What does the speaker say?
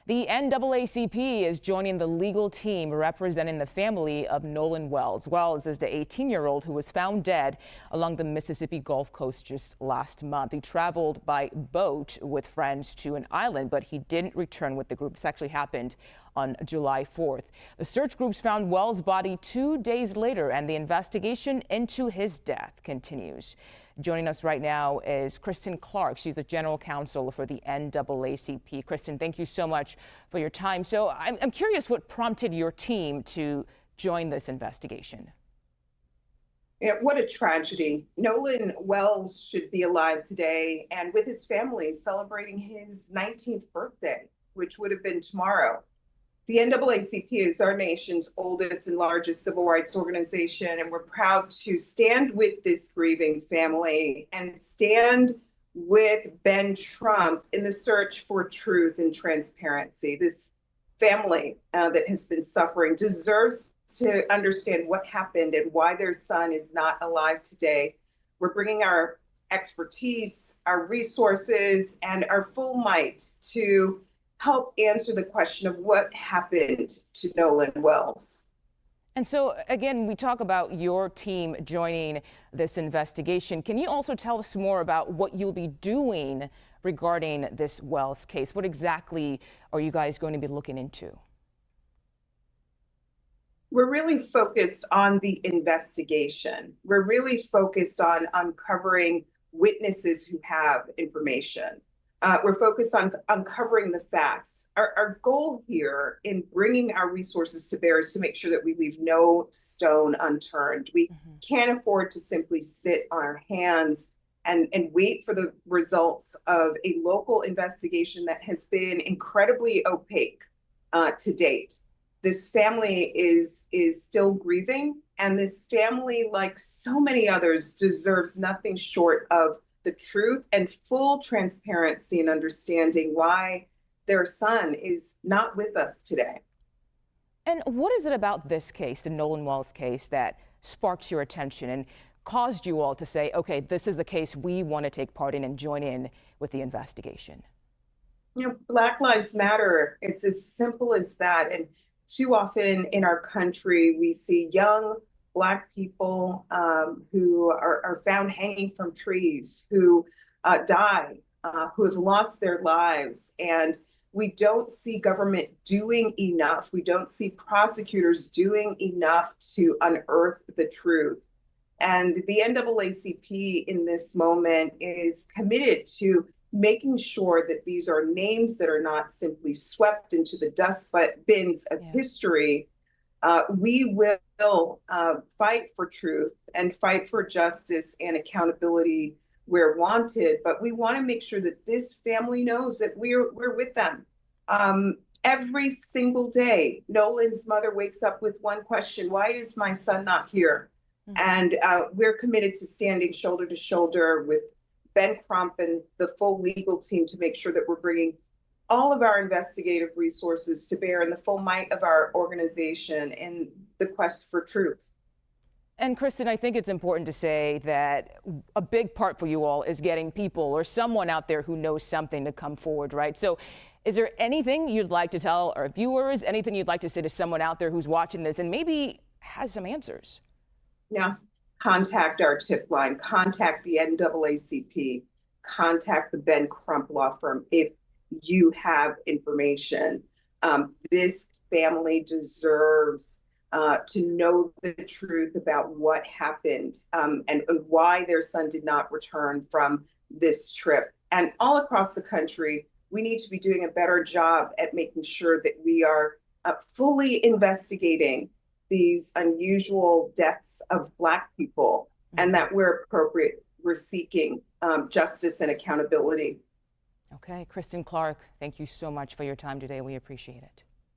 The NAACP is joining the legal team representing the family of Nolan Wells. Wells is the 18-year-old who was found dead along the Mississippi Gulf Coast just last month. He traveled by boat with friends to an island, but he didn't return with the group. This actually happened on July 4th. The search groups found Wells' body 2 days later, and the investigation into his death continues. Joining us right now is Kristen Clarke. She's the general counsel for the NAACP. Kristen, thank you so much for your time. So I'm curious what prompted your team to join this investigation. Yeah, what a tragedy. Nolan Wells should be alive today and with his family celebrating his 19th birthday, which would have been tomorrow. The NAACP is our nation's oldest and largest civil rights organization, and we're proud to stand with this grieving family and stand with Ben Crump in the search for truth and transparency. This family that has been suffering deserves to understand what happened and why their son is not alive today. We're bringing our expertise, our resources, and our full might to help answer the question of what happened to Nolan Wells. And so, again, we talk about your team joining this investigation. Can you also tell us more about what you'll be doing regarding this Wells case? What exactly are you guys going to be looking into? We're really focused on the investigation. We're really focused on uncovering witnesses who have information. We're focused on uncovering the facts. Our goal here in bringing our resources to bear is to make sure that we leave no stone unturned. We can't afford to simply sit on our hands and wait for the results of a local investigation that has been incredibly opaque to date. This family is still grieving, and this family, like so many others, deserves nothing short of the truth and full transparency and understanding why their son is not with us today. And what is it about this case, the Nolan Wells case, that sparks your attention and caused you all to say, okay, this is the case we want to take part in and join in with the investigation? You know, Black Lives Matter. It's as simple as that. And too often in our country, we see young Black people who are found hanging from trees, who die, who have lost their lives. And we don't see government doing enough. We don't see prosecutors doing enough to unearth the truth. And the NAACP in this moment is committed to making sure that these are names that are not simply swept into the dust bins of history. We will fight for truth and fight for justice and accountability where wanted, but we want to make sure that this family knows that we're with them. Every single day, Nolan's mother wakes up with one question: why is my son not here? And we're committed to standing shoulder to shoulder with Ben Crump and the full legal team to make sure that we're bringing all of our investigative resources to bear in the full might of our organization in the quest for truth. And Kristen, I think it's important to say that a big part for you all is getting people or someone out there who knows something to come forward, right? So is there anything you'd like to tell our viewers, anything you'd like to say to someone out there who's watching this and maybe has some answers? Yeah, contact our tip line, contact the NAACP, contact the Ben Crump law firm if you have information. This family deserves to know the truth about what happened and why their son did not return from this trip. And all across the country, we need to be doing a better job at making sure that we are fully investigating these unusual deaths of Black people, and that where appropriate, we're seeking justice and accountability. Okay, Kristen Clarke, thank you so much for your time today. We appreciate it.